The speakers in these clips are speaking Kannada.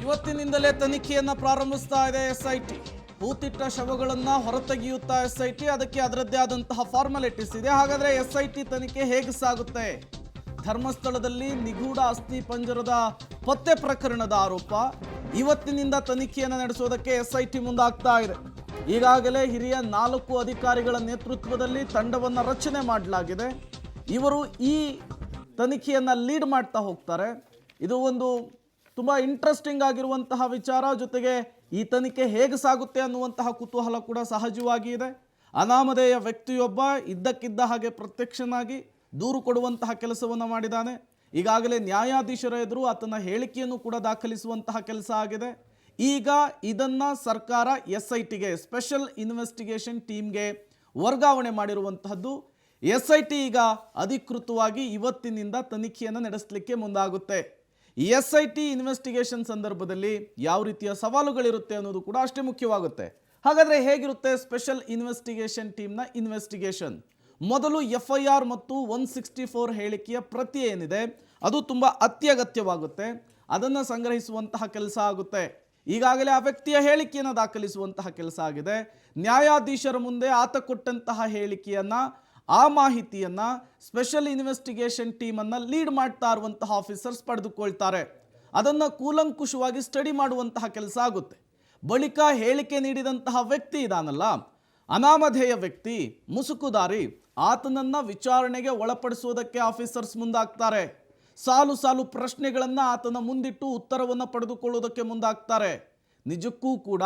ಇವತ್ತಿನಿಂದಲೇ ತನಿಖೆಯನ್ನ ಪ್ರಾರಂಭಿಸ್ತಾ ಇದೆ ಎಸ್ಐಟಿ. ಹೂತಿಟ್ಟ ಶವಗಳನ್ನ ಹೊರತೆಗೆಯುತ್ತಾ ಎಸ್ಐಟಿ. ಅದಕ್ಕೆ ಅದರದ್ದೇ ಆದಂತಹ ಫಾರ್ಮಾಲಿಟೀಸ್ ಇದೆ. ಹಾಗಾದ್ರೆ ಎಸ್ಐಟಿ ತನಿಖೆ ಹೇಗೆ ಸಾಗುತ್ತೆ? ಧರ್ಮಸ್ಥಳದಲ್ಲಿ ನಿಗೂಢ ಅಸ್ಥಿ ಪಂಜರದ ಪತ್ತೆ ಪ್ರಕರಣದ ಆರೋಪ. ಇವತ್ತಿನಿಂದ ತನಿಖೆಯನ್ನು ನಡೆಸೋದಕ್ಕೆ ಎಸ್ಐಟಿ ಮುಂದಾಗ್ತಾ ಇದೆ. ಈಗಾಗಲೇ ಹಿರಿಯ 4 ಅಧಿಕಾರಿಗಳ ನೇತೃತ್ವದಲ್ಲಿ ತಂಡವನ್ನು ರಚನೆ ಮಾಡಲಾಗಿದೆ. ಇವರು ಈ ತನಿಖೆಯನ್ನು ಲೀಡ್ ಮಾಡ್ತಾ ಹೋಗ್ತಾರೆ. ಇದು ಒಂದು ತುಂಬ ಇಂಟ್ರೆಸ್ಟಿಂಗ್ ಆಗಿರುವಂತಹ ವಿಚಾರ. ಜೊತೆಗೆ ಈ ತನಿಖೆ ಹೇಗೆ ಸಾಗುತ್ತೆ ಅನ್ನುವಂತಹ ಕುತೂಹಲ ಕೂಡ ಸಹಜವಾಗಿ ಇದೆ. ಅನಾಮಧೇಯ ವ್ಯಕ್ತಿಯೊಬ್ಬ ಇದ್ದಕ್ಕಿದ್ದ ಹಾಗೆ ಪ್ರತ್ಯಕ್ಷನಾಗಿ ದೂರು ಕೊಡುವಂತಹ ಕೆಲಸವನ್ನು ಮಾಡಿದ್ದಾನೆ. ಈಗಾಗಲೇ ನ್ಯಾಯಾಧೀಶರ ಎದುರು ಆತನ ಹೇಳಿಕೆಯನ್ನು ಕೂಡ ದಾಖಲಿಸುವಂತಹ ಕೆಲಸ ಆಗಿದೆ. ಈಗ ಇದನ್ನ ಸರ್ಕಾರ ಎಸ್ಐಟಿಗೆ, ಸ್ಪೆಷಲ್ ಇನ್ವೆಸ್ಟಿಗೇಷನ್ ಟೀಮ್ಗೆ ವರ್ಗಾವಣೆ ಮಾಡಿರುವಂತಹದ್ದು. ಎಸ್ಐಟಿ ಈಗ ಅಧಿಕೃತವಾಗಿ ಇವತ್ತಿನಿಂದ ತನಿಖೆಯನ್ನು ನಡೆಸಲಿಕ್ಕೆ ಮುಂದಾಗುತ್ತೆ. ಎಸ್ಐಟಿ ಇನ್ವೆಸ್ಟಿಗೇಷನ್ ಸಂದರ್ಭದಲ್ಲಿ ಯಾವ ರೀತಿಯ ಸವಾಲುಗಳಿರುತ್ತೆ ಅನ್ನೋದು ಕೂಡ ಅಷ್ಟೇ ಮುಖ್ಯವಾಗುತ್ತೆ. ಹಾಗಾದರೆ ಹೇಗಿರುತ್ತೆ ಸ್ಪೆಷಲ್ ಇನ್ವೆಸ್ಟಿಗೇಷನ್ ಟೀಮ್ನ ಇನ್ವೆಸ್ಟಿಗೇಷನ್? ಮೊದಲು FIR ಮತ್ತು 164 ಹೇಳಿಕೆಯ ಪ್ರತಿ ಏನಿದೆ ಅದು ತುಂಬ ಅತ್ಯಗತ್ಯವಾಗುತ್ತೆ. ಅದನ್ನು ಸಂಗ್ರಹಿಸುವಂತಹ ಕೆಲಸ ಆಗುತ್ತೆ. ಈಗಾಗಲೇ ಆ ವ್ಯಕ್ತಿಯ ಹೇಳಿಕೆಯನ್ನು ದಾಖಲಿಸುವಂತಹ ಕೆಲಸ ಆಗಿದೆ. ನ್ಯಾಯಾಧೀಶರ ಮುಂದೆ ಆತ ಕೊಟ್ಟಂತಹ ಹೇಳಿಕೆಯನ್ನು, ಆ ಮಾಹಿತಿಯನ್ನು ಸ್ಪೆಷಲ್ ಇನ್ವೆಸ್ಟಿಗೇಷನ್ ಟೀಮನ್ನು ಲೀಡ್ ಮಾಡ್ತಾ ಇರುವಂತಹ ಆಫೀಸರ್ಸ್ ಪಡೆದುಕೊಳ್ತಾರೆ. ಅದನ್ನು ಕೂಲಂಕುಷವಾಗಿ ಸ್ಟಡಿ ಮಾಡುವಂತಹ ಕೆಲಸ ಆಗುತ್ತೆ. ಬಳಿಕ ಹೇಳಿಕೆ ನೀಡಿದಂತಹ ವ್ಯಕ್ತಿ ಇದಾನಲ್ಲ, ಅನಾಮಧೇಯ ವ್ಯಕ್ತಿ, ಮುಸುಕುದಾರಿ, ಆತನನ್ನು ವಿಚಾರಣೆಗೆ ಒಳಪಡಿಸುವುದಕ್ಕೆ ಆಫೀಸರ್ಸ್ ಮುಂದಾಗ್ತಾರೆ. ಸಾಲು ಸಾಲು ಪ್ರಶ್ನೆಗಳನ್ನು ಆತನ ಮುಂದಿಟ್ಟು ಉತ್ತರವನ್ನು ಪಡೆದುಕೊಳ್ಳುವುದಕ್ಕೆ ಮುಂದಾಗ್ತಾರೆ. ನಿಜಕ್ಕೂ ಕೂಡ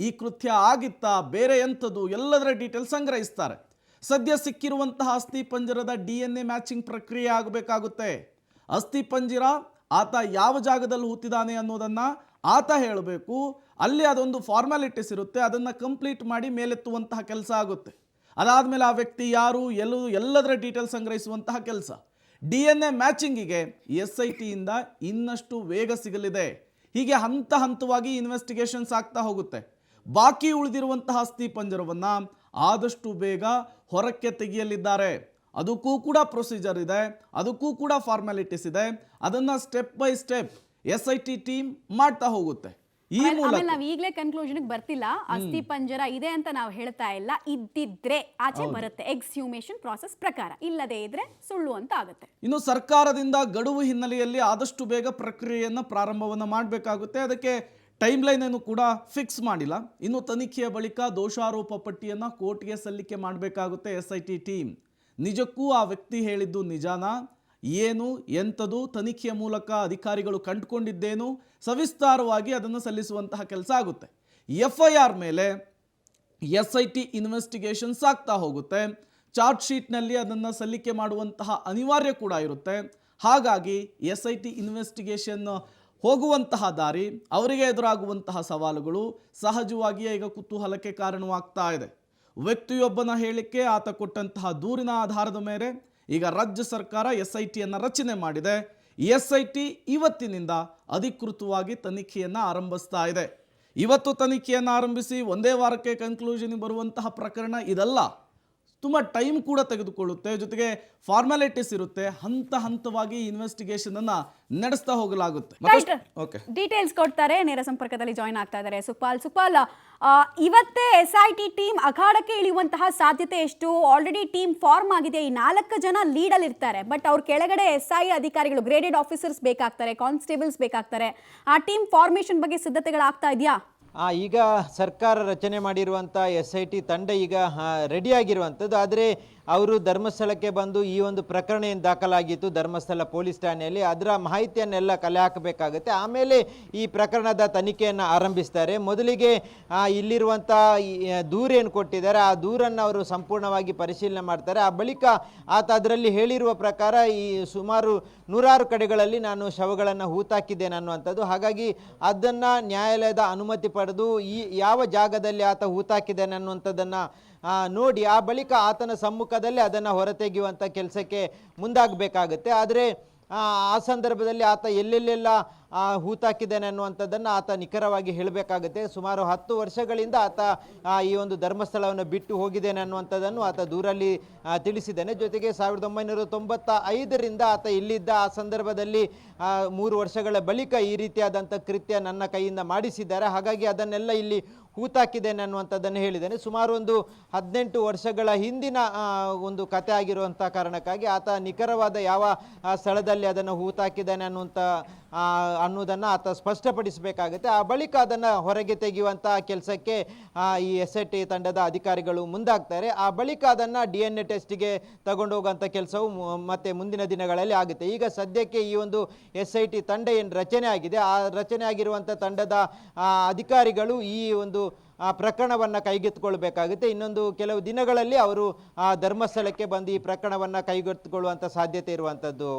ಈ ಕೃತ್ಯ ಆಗಿತ್ತಾ, ಬೇರೆ ಎಂಥದ್ದು, ಎಲ್ಲದರ ಡೀಟೇಲ್ ಸಂಗ್ರಹಿಸ್ತಾರೆ. ಸದ್ಯ ಸಿಕ್ಕಿರುವಂತಹ ಅಸ್ಥಿ ಪಂಜರದ DNA ಮ್ಯಾಚಿಂಗ್ ಪ್ರಕ್ರಿಯೆ ಆಗಬೇಕಾಗುತ್ತೆ. ಅಸ್ಥಿ ಪಂಜರ ಆತ ಯಾವ ಜಾಗದಲ್ಲಿ ಹೂತಿದ್ದಾನೆ ಅನ್ನೋದನ್ನು ಆತ ಹೇಳಬೇಕು. ಅಲ್ಲಿ ಅದೊಂದು ಫಾರ್ಮಾಲಿಟೀಸ್ ಇರುತ್ತೆ, ಅದನ್ನು ಕಂಪ್ಲೀಟ್ ಮಾಡಿ ಮೇಲೆತ್ತುವಂತಹ ಕೆಲಸ ಆಗುತ್ತೆ. ಅದಾದಮೇಲೆ ಆ ವ್ಯಕ್ತಿ ಯಾರು, ಎಲ್ಲದರ ಡೀಟೇಲ್ ಸಂಗ್ರಹಿಸುವಂತಹ ಕೆಲಸ. DNA ಮ್ಯಾಚಿಂಗಿಗೆ SITಯಿಂದ ಇನ್ನಷ್ಟು ವೇಗ ಸಿಗಲಿದೆ. ಹೀಗೆ ಹಂತ ಹಂತವಾಗಿ ಇನ್ವೆಸ್ಟಿಗೇಷನ್ಸ್ ಆಗ್ತಾ ಹೋಗುತ್ತೆ. ಬಾಕಿ ಉಳಿದಿರುವಂತಹ ಅಸ್ಥಿ ಪಂಜರವನ್ನು ಆದಷ್ಟು ಬೇಗ ಹೊರಕ್ಕೆ ತೆಗೆಯಲಿದ್ದಾರೆ. ಅದಕ್ಕೂ ಕೂಡ ಪ್ರೊಸೀಜರ್ ಇದೆ, ಅದಕ್ಕೂ ಕೂಡ ಫಾರ್ಮಾಲಿಟೀಸ್ ಇದೆ. ಅದನ್ನು step by step SIT team ಮಾಡ್ತಾ ಹೋಗುತ್ತೆ. ಈ ಮೂಲಕ ನಾವು ಈಗಲೇ ಕನ್ಕ್ಲೂಷನ್ ಬರ್ತಿಲ್ಲ. ಅಸ್ಥಿ ಪಂಜರ ಇದೆ ಅಂತ ನಾವು ಹೇಳ್ತಾ ಇಲ್ಲ. ಇದ್ದಿದ್ರೆ ಆಚೆ ಬರುತ್ತೆ ಎಕ್ಸ್ಹ್ಯೂಮೇಷನ್ ಪ್ರಾಸೆಸ್ ಪ್ರಕಾರ, ಇಲ್ಲದೇ ಇದ್ರೆ ಸುಳ್ಳು ಅಂತ ಆಗುತ್ತೆ. ಇನ್ನು ಸರ್ಕಾರದಿಂದ ಗಡುವು ಹಿನ್ನೆಲೆಯಲ್ಲಿ ಆದಷ್ಟು ಬೇಗ ಪ್ರಕ್ರಿಯೆಯನ್ನು ಪ್ರಾರಂಭವನ್ನು ಮಾಡಬೇಕಾಗುತ್ತೆ. ಅದಕ್ಕೆ ಟೈಮ್ ಲೈನ್ ಏನು ಕೂಡ ಫಿಕ್ಸ್ ಮಾಡಿಲ್ಲ. ಇನ್ನು ತನಿಖೆಯ ಬಳಿಕ ದೋಷಾರೋಪ ಪಟ್ಟಿಯನ್ನು ಕೋರ್ಟ್ಗೆ ಸಲ್ಲಿಕೆ ಮಾಡಬೇಕಾಗುತ್ತೆ SIT ಟೀಮ್. ನಿಜಕ್ಕೂ ಆ ವ್ಯಕ್ತಿ ಹೇಳಿದ್ದು ನಿಜಾನಾ, ಏನು ಎಂಥದ್ದು, ತನಿಖೆಯ ಮೂಲಕ ಅಧಿಕಾರಿಗಳು ಕಂಡುಕೊಂಡಿದ್ದೇನು, ಸವಿಸ್ತಾರವಾಗಿ ಅದನ್ನು ಸಲ್ಲಿಸುವಂತಹ ಕೆಲಸ ಆಗುತ್ತೆ. FIR ಮೇಲೆ SIT ಇನ್ವೆಸ್ಟಿಗೇಷನ್ಸ್ ಆಗ್ತಾ ಹೋಗುತ್ತೆ. ಚಾರ್ಜ್ ಶೀಟ್ನಲ್ಲಿ ಅದನ್ನು ಸಲ್ಲಿಕೆ ಮಾಡುವಂತಹ ಅನಿವಾರ್ಯ ಕೂಡ ಇರುತ್ತೆ. ಹಾಗಾಗಿ SIT ಇನ್ವೆಸ್ಟಿಗೇಷನ್ ಹೋಗುವಂತಹ ದಾರಿ, ಅವರಿಗೆ ಎದುರಾಗುವಂತಹ ಸವಾಲುಗಳು ಸಹಜವಾಗಿಯೇ ಈಗ ಕುತೂಹಲಕ್ಕೆ ಕಾರಣವಾಗ್ತಾ ಇದೆ. ವ್ಯಕ್ತಿಯೊಬ್ಬನ ಹೇಳಿಕೆ, ಆತ ಕೊಟ್ಟಂತಹ ದೂರಿನ ಆಧಾರದ ಮೇಲೆ ಈಗ ರಾಜ್ಯ ಸರ್ಕಾರ SITಯನ್ನು ರಚನೆ ಮಾಡಿದೆ. SIT ಇವತ್ತಿನಿಂದ ಅಧಿಕೃತವಾಗಿ ತನಿಖೆಯನ್ನು ಆರಂಭಿಸ್ತಾ ಇದೆ. ಇವತ್ತು ತನಿಖೆಯನ್ನು ಆರಂಭಿಸಿ ಒಂದೇ ವಾರಕ್ಕೆ ಕನ್ಕ್ಲೂಷನ್ ಬರುವಂತಹ ಪ್ರಕರಣ ಇದಲ್ಲ. ತುಂಬ ಟೈಮ್ ಕೂಡ ತೆಗೆದುಕೊಳ್ಳುತ್ತೆ. ಜೊತೆಗೆ ಫಾರ್ಮಾಲಿಟೀಸ್ ಇರುತ್ತೆ. ಹಂತ ಹಂತವಾಗಿ ಇನ್ವೆಸ್ಟಿಗೇಷನ್ ಅನ್ನ ನಡೆಸ್ತಾ ಹೋಗಲಾಗುತ್ತೆ. ಡೀಟೇಲ್ಸ್ ಕೊಡ್ತಾರೆ. ನೇರ ಸಂಪರ್ಕದಲ್ಲಿ ಜಾಯಿನ್ ಆಗ್ತಾ ಇದ್ದಾರೆ ಸುಖಪಾಲ್. ಇವತ್ತೇ SIT ಟೀಮ್ ಅಖಾಡಕ್ಕೆ ಇಳಿಯುವಂತಹ ಸಾಧ್ಯತೆ ಎಷ್ಟು? ಆಲ್ರೆಡಿ ಟೀಮ್ ಫಾರ್ಮ್ ಆಗಿದೆ. ಈ 4 ಜನ ಲೀಡಲ್ಲಿ ಇರ್ತಾರೆ. ಬಟ್ ಅವ್ರ ಕೆಳಗಡೆ SI ಅಧಿಕಾರಿಗಳು, ಗ್ರೇಡೆಡ್ ಆಫೀಸರ್ಸ್ ಬೇಕಾಗ್ತಾರೆ, ಕಾನ್ಸ್ಟೇಬಲ್ಸ್ ಬೇಕಾಗ್ತಾರೆ. ಆ ಟೀಮ್ ಫಾರ್ಮೇಷನ್ ಬಗ್ಗೆ ಸಿದ್ಧತೆಗಳಾಗ್ತಾ ಇದೆಯಾ? ಈಗ ಸರ್ಕಾರ ರಚನೆ ಮಾಡಿರುವಂಥ SIT ತಂಡ ಈಗ ರೆಡಿಯಾಗಿರುವಂಥದ್ದು. ಆದರೆ ಅವರು ಧರ್ಮಸ್ಥಳಕ್ಕೆ ಬಂದು ಈ ಒಂದು ಪ್ರಕರಣ ಏನು ದಾಖಲಾಗಿತ್ತು ಧರ್ಮಸ್ಥಳ ಪೊಲೀಸ್ ಠಾಣೆಯಲ್ಲಿ, ಅದರ ಮಾಹಿತಿಯನ್ನೆಲ್ಲ ಕಲೆ ಹಾಕಬೇಕಾಗುತ್ತೆ. ಆಮೇಲೆ ಈ ಪ್ರಕರಣದ ತನಿಖೆಯನ್ನು ಆರಂಭಿಸ್ತಾರೆ. ಮೊದಲಿಗೆ ಇಲ್ಲಿರುವಂಥ ದೂರು ಏನು ಕೊಟ್ಟಿದ್ದಾರೆ ಆ ದೂರನ್ನು ಅವರು ಸಂಪೂರ್ಣವಾಗಿ ಪರಿಶೀಲನೆ ಮಾಡ್ತಾರೆ. ಆ ಬಳಿಕ ಆತ ಅದರಲ್ಲಿ ಹೇಳಿರುವ ಪ್ರಕಾರ ಈ ಸುಮಾರು 100 ಕಡೆಗಳಲ್ಲಿ ನಾನು ಶವಗಳನ್ನು ಹೂತಾಕಿದ್ದೇನೆ ಅನ್ನುವಂಥದ್ದು. ಹಾಗಾಗಿ ಅದನ್ನು ನ್ಯಾಯಾಲಯದ ಅನುಮತಿ ಪಡೆದು ಈ ಯಾವ ಜಾಗದಲ್ಲಿ ಆತ ಹೂತಾಕಿದ್ದೇನೆ ಅನ್ನುವಂಥದ್ದನ್ನು ನೋಡಿ ಆ ಬಳಿಕ ಆತನ ಸಮ್ಮುಖದಲ್ಲಿ ಅದನ್ನು ಹೊರತೆಗೆಯುವಂಥ ಕೆಲಸಕ್ಕೆ ಮುಂದಾಗಬೇಕಾಗುತ್ತೆ. ಆದರೆ ಆ ಸಂದರ್ಭದಲ್ಲಿ ಆತ ಎಲ್ಲೆಲ್ಲೆಲ್ಲ ಹೂತಾಕಿದ್ದೇನೆ ಅನ್ನುವಂಥದ್ದನ್ನು ಆತ ನಿಖರವಾಗಿ ಹೇಳಬೇಕಾಗುತ್ತೆ. ಸುಮಾರು 10 ವರ್ಷಗಳಿಂದ ಆತ ಈ ಒಂದು ಧರ್ಮಸ್ಥಳವನ್ನು ಬಿಟ್ಟು ಹೋಗಿದ್ದೇನೆ ಅನ್ನುವಂಥದ್ದನ್ನು ಆತ ದೂರಲ್ಲಿ ತಿಳಿಸಿದ್ದಾನೆ. ಜೊತೆಗೆ 1995ರಿಂದ ಆತ ಇಲ್ಲಿದ್ದ. ಆ ಸಂದರ್ಭದಲ್ಲಿ 3 ವರ್ಷಗಳ ಬಳಿಕ ಈ ರೀತಿಯಾದಂಥ ಕೃತ್ಯ ನನ್ನ ಕೈಯಿಂದ ಮಾಡಿಸಿದ್ದಾರೆ, ಹಾಗಾಗಿ ಅದನ್ನೆಲ್ಲ ಇಲ್ಲಿ ಹೂತಾಕಿದ್ದೇನೆ ಅನ್ನುವಂಥದ್ದನ್ನು ಹೇಳಿದ್ದೇನೆ. ಸುಮಾರು ಒಂದು 18 ವರ್ಷಗಳ ಹಿಂದಿನ ಒಂದು ಕತೆ ಆಗಿರುವಂಥ ಕಾರಣಕ್ಕಾಗಿ ಆತ ನಿಖರವಾದ ಯಾವ ಸ್ಥಳದಲ್ಲಿ ಅದನ್ನು ಹೂತಾಕಿದ್ದಾನೆ ಅನ್ನೋದನ್ನು ಆತ ಸ್ಪಷ್ಟಪಡಿಸಬೇಕಾಗುತ್ತೆ. ಆ ಬಳಿಕ ಅದನ್ನು ಹೊರಗೆ ತೆಗೆಯುವಂಥ ಕೆಲಸಕ್ಕೆ ಈ SIT ತಂಡದ ಅಧಿಕಾರಿಗಳು ಮುಂದಾಗ್ತಾರೆ. ಆ ಬಳಿಕ ಅದನ್ನು DNA ಟೆಸ್ಟಿಗೆ ತಗೊಂಡೋಗುವಂಥ ಕೆಲಸವು ಮತ್ತೆ ಮುಂದಿನ ದಿನಗಳಲ್ಲಿ ಆಗುತ್ತೆ. ಈಗ ಸದ್ಯಕ್ಕೆ ಈ ಒಂದು SIT ತಂಡ ಏನು ರಚನೆ ಆಗಿದೆ, ಆ ರಚನೆ ಆಗಿರುವಂಥ ತಂಡದ ಅಧಿಕಾರಿಗಳು ಈ ಒಂದು ಪ್ರಕರಣವನ್ನು ಕೈಗೆತ್ತಿಕೊಳ್ಬೇಕಾಗುತ್ತೆ. ಇನ್ನೊಂದು ಕೆಲವು ದಿನಗಳಲ್ಲಿ ಅವರು ಧರ್ಮಸ್ಥಳಕ್ಕೆ ಬಂದು ಈ ಪ್ರಕರಣವನ್ನು ಕೈಗೆತ್ತಿಕೊಳ್ಳುವಂಥ ಸಾಧ್ಯತೆ ಇರುವಂಥದ್ದು.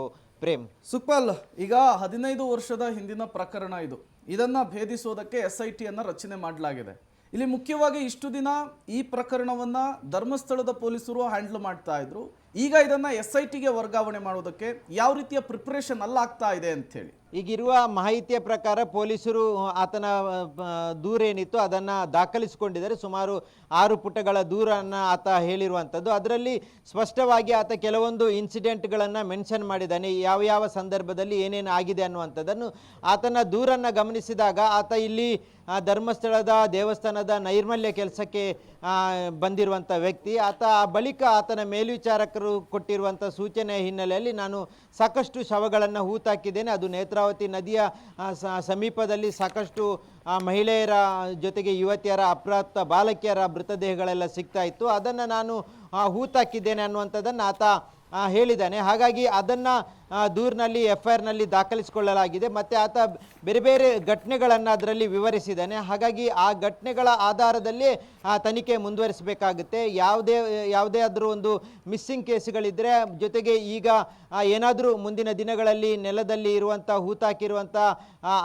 ಪ್ರೇಮ್, ಸುಕ್ಪಾಲ್, ಈಗ 15 ವರ್ಷದ ಹಿಂದಿನ ಪ್ರಕರಣ ಇದು. ಇದನ್ನ ಭೇದಿಸೋದಕ್ಕೆ SIT ಅನ್ನ ರಚನೆ ಮಾಡಲಾಗಿದೆ. ಇಲ್ಲಿ ಮುಖ್ಯವಾಗಿ ಇಷ್ಟು ದಿನ ಈ ಪ್ರಕರಣವನ್ನ ಧರ್ಮಸ್ಥಳದ ಪೊಲೀಸರು ಹ್ಯಾಂಡಲ್ ಮಾಡ್ತಾ ಇದ್ರು. ಈಗ ಇದನ್ನ SITಗೆ ವರ್ಗಾವಣೆ ಮಾಡೋದಕ್ಕೆ ಯಾವ ರೀತಿಯ ಪ್ರಿಪರೇಷನ್ ಅಲ್ಲಾಗ್ತಾ ಇದೆ ಅಂತ ಹೇಳಿ ಈಗಿರುವ ಮಾಹಿತಿಯ ಪ್ರಕಾರ ಪೊಲೀಸರು ಆತನ ದೂರೇನಿತ್ತು ಅದನ್ನು ದಾಖಲಿಸಿಕೊಂಡಿದ್ದಾರೆ. ಸುಮಾರು 6 ಪುಟಗಳ ದೂರನ್ನು ಆತ ಹೇಳಿರುವಂಥದ್ದು. ಅದರಲ್ಲಿ ಸ್ಪಷ್ಟವಾಗಿ ಆತ ಕೆಲವೊಂದು ಇನ್ಸಿಡೆಂಟ್ಗಳನ್ನು ಮೆನ್ಷನ್ ಮಾಡಿದ್ದಾನೆ, ಯಾವ ಸಂದರ್ಭದಲ್ಲಿ ಏನೇನು ಆಗಿದೆ ಅನ್ನುವಂಥದ್ದನ್ನು. ಆತನ ದೂರನ್ನು ಗಮನಿಸಿದಾಗ ಆತ ಇಲ್ಲಿ ಧರ್ಮಸ್ಥಳದ ದೇವಸ್ಥಾನದ ನೈರ್ಮಲ್ಯ ಕೆಲಸಕ್ಕೆ ಬಂದಿರುವಂಥ ವ್ಯಕ್ತಿ. ಆತ ಆ ಬಳಿಕ ಆತನ ಮೇಲ್ವಿಚಾರಕರು ಕೊಟ್ಟಿರುವಂಥ ಸೂಚನೆಯ ಹಿನ್ನೆಲೆಯಲ್ಲಿ ನಾನು ಸಾಕಷ್ಟು ಶವಗಳನ್ನು ಹೂತಾಕಿದ್ದೇನೆ, ಅದು ನೇತ್ರಾವತಿ ನದಿಯ ಸಮೀಪದಲ್ಲಿ ಸಾಕಷ್ಟು ಮಹಿಳೆಯರ ಜೊತೆಗೆ ಯುವತಿಯರ ಅಪ್ರಾಪ್ತ ಬಾಲಕಿಯರ ಮೃತದೇಹಗಳೆಲ್ಲ ಸಿಗ್ತಾ ಇತ್ತು, ಅದನ್ನು ನಾನು ಹೂತಾಕಿದ್ದೇನೆ ಅನ್ನುವಂಥದ್ದನ್ನು ಆತ ಹೇಳಿದ್ದಾನೆ. ಹಾಗಾಗಿ ಅದನ್ನು ದೂರಿನಲ್ಲಿ FIRನಲ್ಲಿ ದಾಖಲಿಸಿಕೊಳ್ಳಲಾಗಿದೆ. ಮತ್ತು ಆತ ಬೇರೆ ಬೇರೆ ಘಟನೆಗಳನ್ನು ಅದರಲ್ಲಿ ವಿವರಿಸಿದ್ದಾನೆ. ಹಾಗಾಗಿ ಆ ಘಟನೆಗಳ ಆಧಾರದಲ್ಲಿ ತನಿಖೆ ಮುಂದುವರಿಸಬೇಕಾಗುತ್ತೆ. ಯಾವುದೇ ಆದರೂ ಒಂದು ಮಿಸ್ಸಿಂಗ್ ಕೇಸ್ಗಳಿದ್ದರೆ, ಜೊತೆಗೆ ಈಗ ಏನಾದರೂ ಮುಂದಿನ ದಿನಗಳಲ್ಲಿ ನೆಲದಲ್ಲಿ ಇರುವಂಥ ಹೂತಾಕಿರುವಂಥ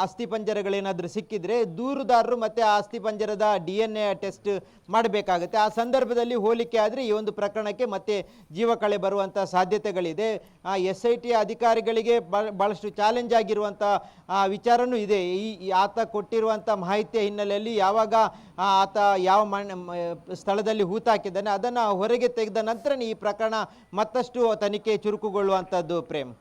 ಅಸ್ಥಿಪಂಜರಗಳೇನಾದರೂ ಸಿಕ್ಕಿದರೆ ದೂರುದಾರರು ಮತ್ತು ಆ ಅಸ್ಥಿಪಂಜರದ DNA ಟೆಸ್ಟ್ ಮಾಡಬೇಕಾಗುತ್ತೆ. ಆ ಸಂದರ್ಭದಲ್ಲಿ ಹೋಲಿಕೆ ಆದರೆ ಈ ಒಂದು ಪ್ರಕರಣಕ್ಕೆ ಮತ್ತೆ ಜೀವಕಳೆ ಬರುವಂಥ ಸಾಧ್ಯತೆಗಳಿದೆ. SIT ಅಧಿಕಾರಿಗಳಿಗೆ ಭಾಳಷ್ಟು ಚಾಲೆಂಜ್ ಆಗಿರುವಂಥ ವಿಚಾರನೂ ಇದೆ. ಆತ ಕೊಟ್ಟಿರುವಂಥ ಮಾಹಿತಿಯ ಹಿನ್ನೆಲೆಯಲ್ಲಿ ಯಾವಾಗ ಆತ ಯಾವ ಸ್ಥಳದಲ್ಲಿ ಹೂತಾಕಿದ್ದಾನೆ ಅದನ್ನು ಹೊರಗೆ ತೆಗೆದ ನಂತರ ಈ ಪ್ರಕರಣ ಮತ್ತಷ್ಟು ತನಿಖೆ ಚುರುಕುಗೊಳ್ಳುವಂಥದ್ದು. ಪ್ರೇಮ್,